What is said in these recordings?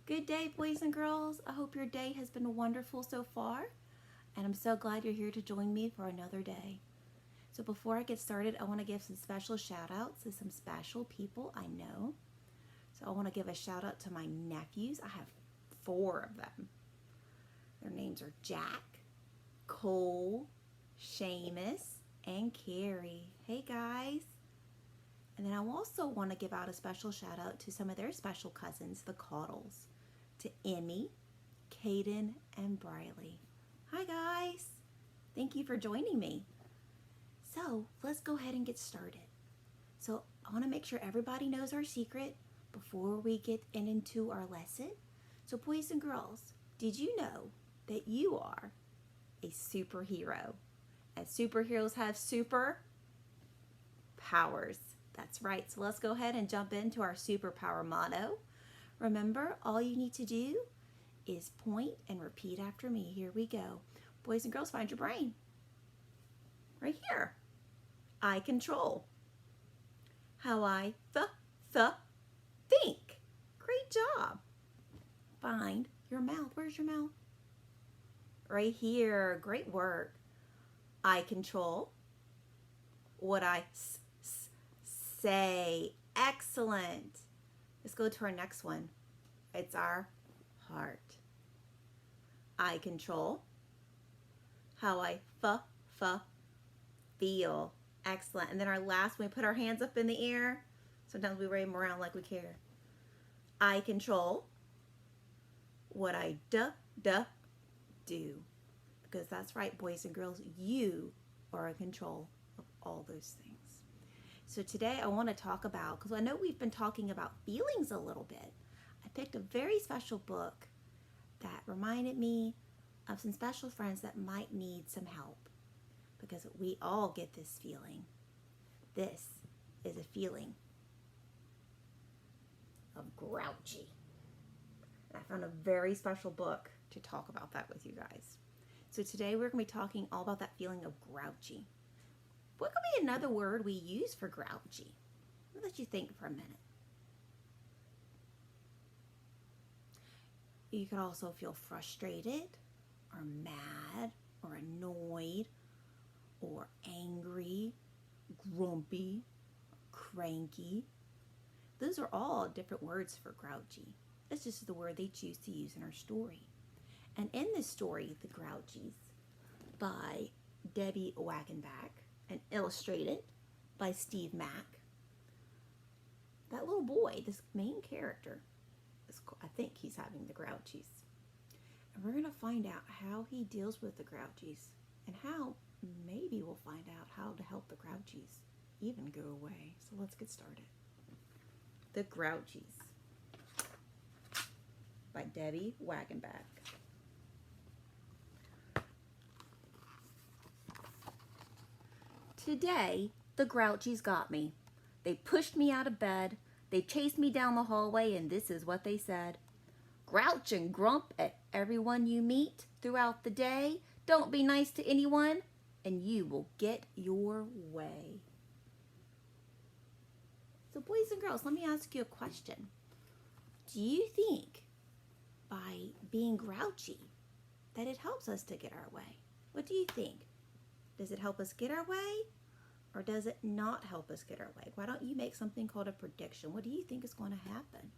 Good day, boys and girls. I hope your day has been wonderful so far, and I'm so glad you're here to join me for another day. So before I get started, I want to give some special shout outs to some special people I know. So I want to give a shout out to my nephews. I have 4 of them. Their names are Jack, Cole, Seamus, and Carrie. Hey guys. And then I also want to give out a special shout out to some of their special cousins, the Caudles, to Emmy, Caden, and Briley. Hi guys. Thank you for joining me. So let's go ahead and get started. So I want to make sure everybody knows our secret before we get into our lesson. So boys and girls, did you know that you are a superhero? And superheroes have super powers. That's right. So let's go ahead and jump into our superpower motto. Remember, all you need to do is point and repeat after me. Here we go. Boys and girls, find your brain. Right here. I control. How I think. Great job. Find your mouth. Where's your mouth? Right here. Great work. I control what I say. Excellent. Let's go to our next one. It's our heart. I control how I feel. Excellent. And then our last one, we put our hands up in the air. Sometimes we wave them around like we care. I control what I do. Because that's right, boys and girls, you are in control of all those things. So today I want to talk about, because I know we've been talking about feelings a little bit. I picked a very special book that reminded me of some special friends that might need some help. Because we all get this feeling. This is a feeling of grouchy. And I found a very special book to talk about that with you guys. So today we're going to be talking all about that feeling of grouchy. What could be another word we use for grouchy? I'll let you think for a minute. You could also feel frustrated or mad or annoyed or angry, grumpy, cranky. Those are all different words for grouchy. That's just the word they choose to use in our story. And in this story, The Grouchies, by Debbie Wagenbach, and illustrated by Steve Mack, that little boy, this main character, I think he's having the Grouchies. And we're going to find out how he deals with the Grouchies and how maybe we'll find out how to help the Grouchies even go away. So let's get started. The Grouchies by Debbie Wagenbach. Today, the Grouchies got me. They pushed me out of bed, they chased me down the hallway, and this is what they said. Grouch and grump at everyone you meet throughout the day. Don't be nice to anyone, and you will get your way. So boys and girls, let me ask you a question. Do you think by being grouchy that it helps us to get our way? What do you think? Does it help us get our way, or does it not help us get our way? Why don't you make something called a prediction? What do you think is going to happen?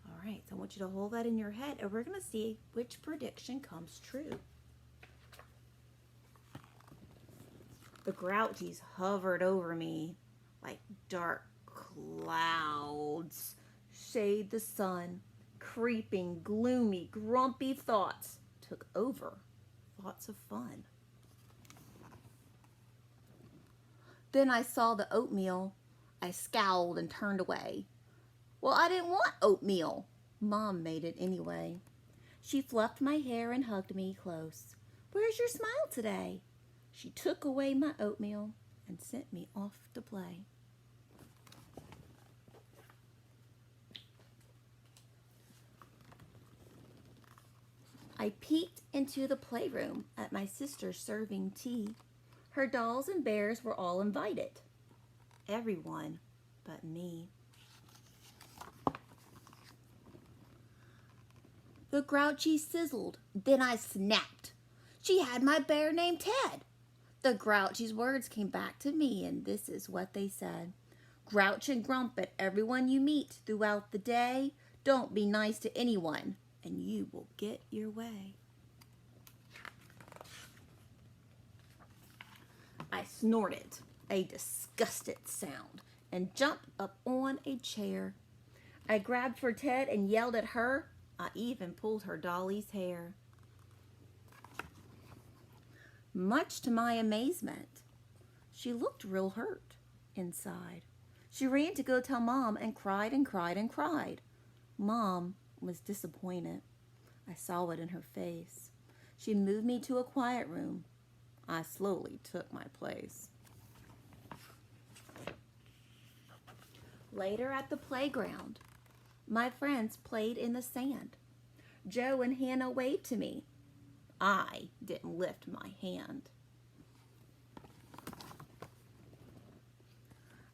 All right, so I want you to hold that in your head, and we're going to see which prediction comes true. The Grouchies hovered over me like dark clouds. Shade the sun. Creeping, gloomy, grumpy thoughts took over. Thoughts of fun. Then I saw the oatmeal. I scowled and turned away. Well, I didn't want oatmeal. Mom made it anyway. She fluffed my hair and hugged me close. Where's your smile today? She took away my oatmeal and sent me off to play. I peeked into the playroom at my sister serving tea. Her dolls and bears were all invited. Everyone but me. The Grouchy sizzled. Then I snapped. She had my bear named Ted. The Grouchy's words came back to me, and this is what they said. Grouch and grump at everyone you meet throughout the day. Don't be nice to anyone, and you will get your way. I snorted a disgusted sound and jumped up on a chair. I grabbed for Ted and yelled at her. I even pulled her dolly's hair. Much to my amazement, she looked real hurt inside. She ran to go tell Mom and cried and cried and cried. Mom was disappointed. I saw it in her face. She moved me to a quiet room. I slowly took my place. Later at the playground, my friends played in the sand. Joe and Hannah waved to me. I didn't lift my hand.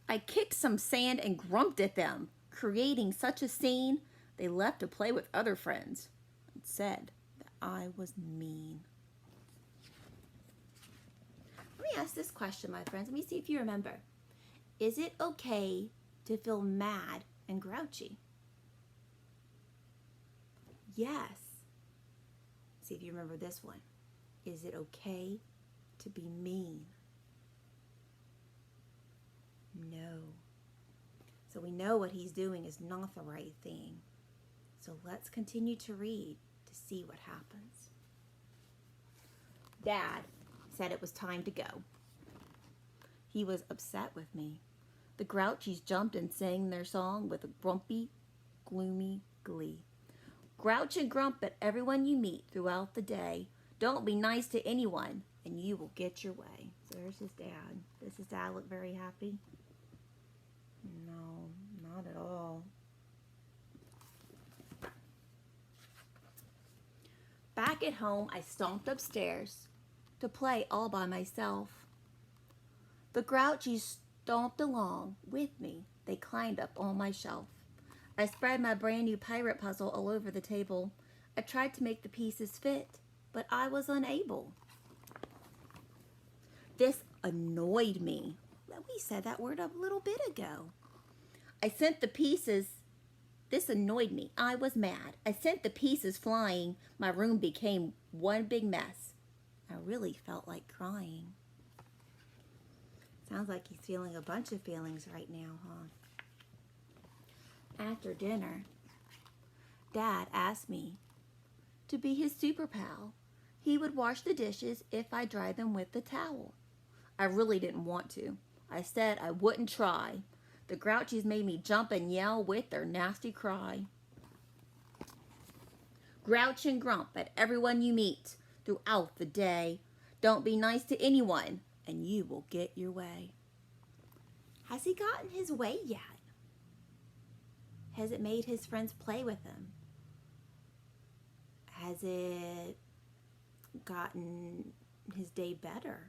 I kicked some sand and grumped at them, creating such a scene. They left to play with other friends and said that I was mean. Let me ask this question, my friends. Let me see if you remember. Is it okay to feel mad and grouchy? Yes. See if you remember this one. Is it okay to be mean? No. So we know what he's doing is not the right thing. So let's continue to read to see what happens. Dad said it was time to go. He was upset with me. The Grouchies jumped and sang their song with a grumpy, gloomy glee. Grouch and grump at everyone you meet throughout the day. Don't be nice to anyone, and you will get your way. So there's his dad. Does his dad look very happy? No, not at all. Back at home, I stomped upstairs to play all by myself. The Grouchies stomped along with me. They climbed up on my shelf. I spread my brand new pirate puzzle all over the table. I tried to make the pieces fit, but I was unable. This annoyed me. We said that word a little bit ago. This annoyed me. I was mad. I sent the pieces flying. My room became one big mess. I really felt like crying. Sounds like he's feeling a bunch of feelings right now, huh? After dinner, Dad asked me to be his super pal. He would wash the dishes if I dried them with the towel. I really didn't want to. I said I wouldn't try. The Grouchies made me jump and yell with their nasty cry. Grouch and grump at everyone you meet throughout the day. Don't be nice to anyone, and you will get your way. Has he gotten his way yet? Has it made his friends play with him? Has it gotten his day better?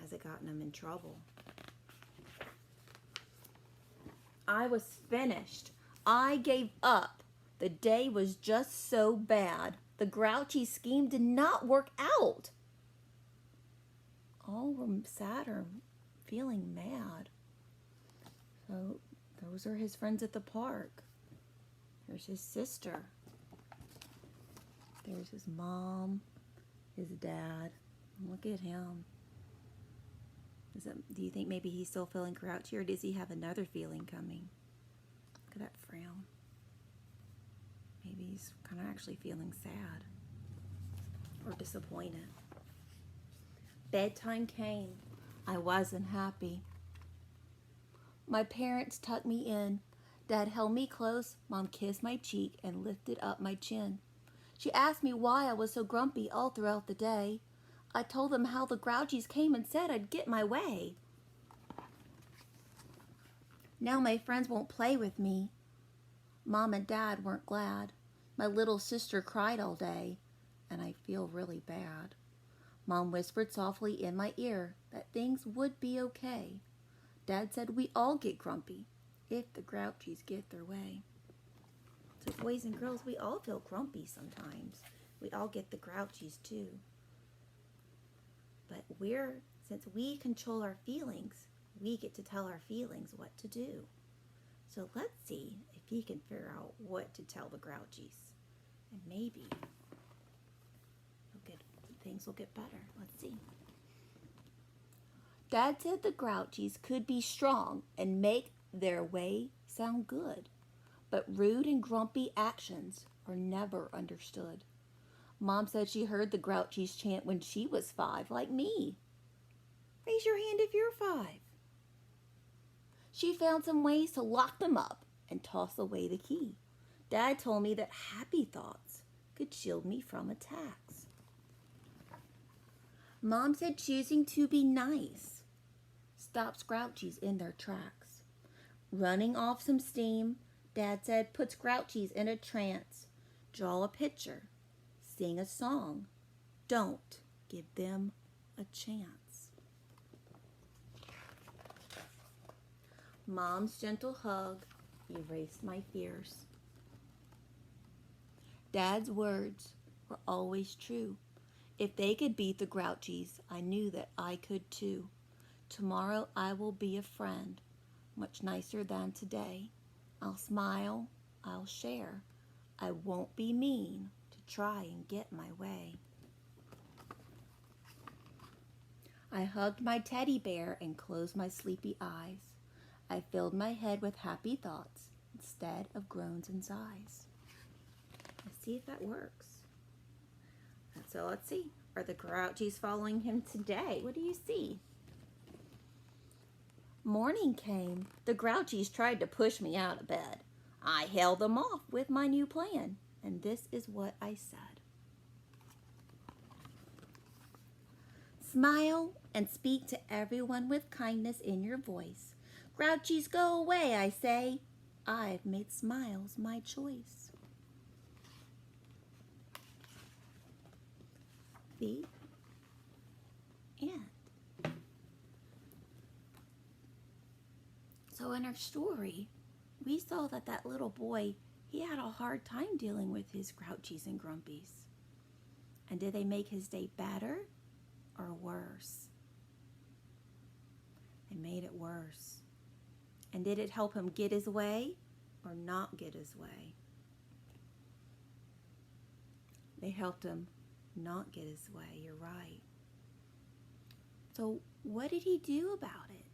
Has it gotten him in trouble? I was finished. I gave up. The day was just so bad. The Grouchy scheme did not work out. All were sad or feeling mad. So those are his friends at the park. There's his sister. There's his mom, his dad. Look at him. Do you think maybe he's still feeling grouchy, or does he have another feeling coming? Look at that frown. Maybe he's kind of actually feeling sad or disappointed. Bedtime came. I wasn't happy. My parents tucked me in. Dad held me close. Mom kissed my cheek and lifted up my chin. She asked me why I was so grumpy all throughout the day. I told them how the Grouchies came and said I'd get my way. Now my friends won't play with me. Mom and Dad weren't glad. My little sister cried all day, and I feel really bad. Mom whispered softly in my ear that things would be okay. Dad said we all get grumpy if the Grouchies get their way. So boys and girls, we all feel grumpy sometimes. We all get the grouchies too. But since we control our feelings, we get to tell our feelings what to do. So let's see if he can figure out what to tell the grouchies. And maybe things will get better. Let's see. Dad said the grouchies could be strong and make their way sound good, but rude and grumpy actions are never understood. Mom said she heard the grouchies chant when she was 5, like me. Raise your hand if you're 5. She found some ways to lock them up and toss away the key. Dad told me that happy thoughts could shield me from attacks. Mom said choosing to be nice stops grouchies in their tracks. Running off some steam, Dad said, puts grouchies in a trance. Draw a picture. Sing a song. Don't give them a chance. Mom's gentle hug erased my fears. Dad's words were always true. If they could beat the grouchies, I knew that I could too. Tomorrow I will be a friend, much nicer than today. I'll smile, I'll share. I won't be mean to try and get my way. I hugged my teddy bear and closed my sleepy eyes. I filled my head with happy thoughts instead of groans and sighs. Let's see if that works. So let's see. Are the grouchies following him today? What do you see? Morning came. The grouchies tried to push me out of bed. I held them off with my new plan, and this is what I said. Smile and speak to everyone with kindness in your voice. Grouchies, go away, I say. I've made smiles my choice. The end. So in our story, we saw that little boy, he had a hard time dealing with his grouchies and grumpies. And did they make his day better or worse? They made it worse. And did it help him get his way or not get his way? They helped him not get his way, you're right. So what did he do about it?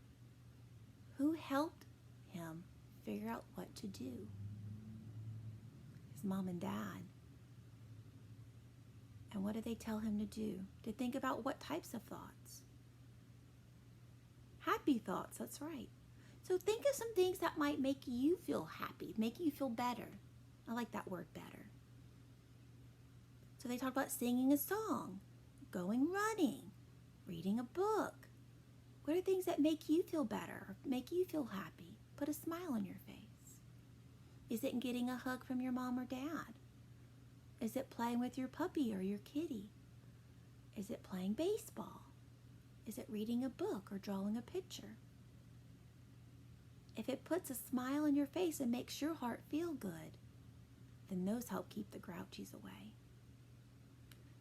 Who helped him figure out what to do? His mom and dad. And what did they tell him to do? To think about what types of thoughts? Happy thoughts, that's right. So think of some things that might make you feel happy, make you feel better. I like that word, better. So they talked about singing a song, going running, reading a book. What are things that make you feel better, make you feel happy? Put a smile on your face. Is it getting a hug from your mom or dad? Is it playing with your puppy or your kitty? Is it playing baseball? Is it reading a book or drawing a picture? If it puts a smile on your face and makes your heart feel good, then those help keep the grouchies away.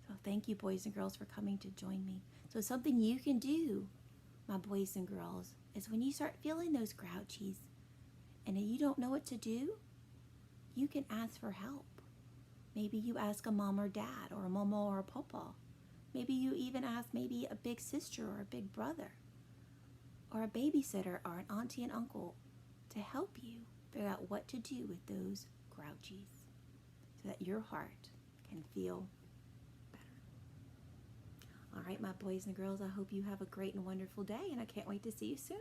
So thank you, boys and girls, for coming to join me. So something you can do, my boys and girls, is when you start feeling those grouchies and you don't know what to do, you can ask for help. Maybe you ask a mom or dad or a mama or a papa. Maybe you even ask maybe a big sister or a big brother or a babysitter or an auntie and uncle to help you figure out what to do with those grouchies so that your heart can feel all right, my boys and girls, I hope you have a great and wonderful day, and I can't wait to see you soon.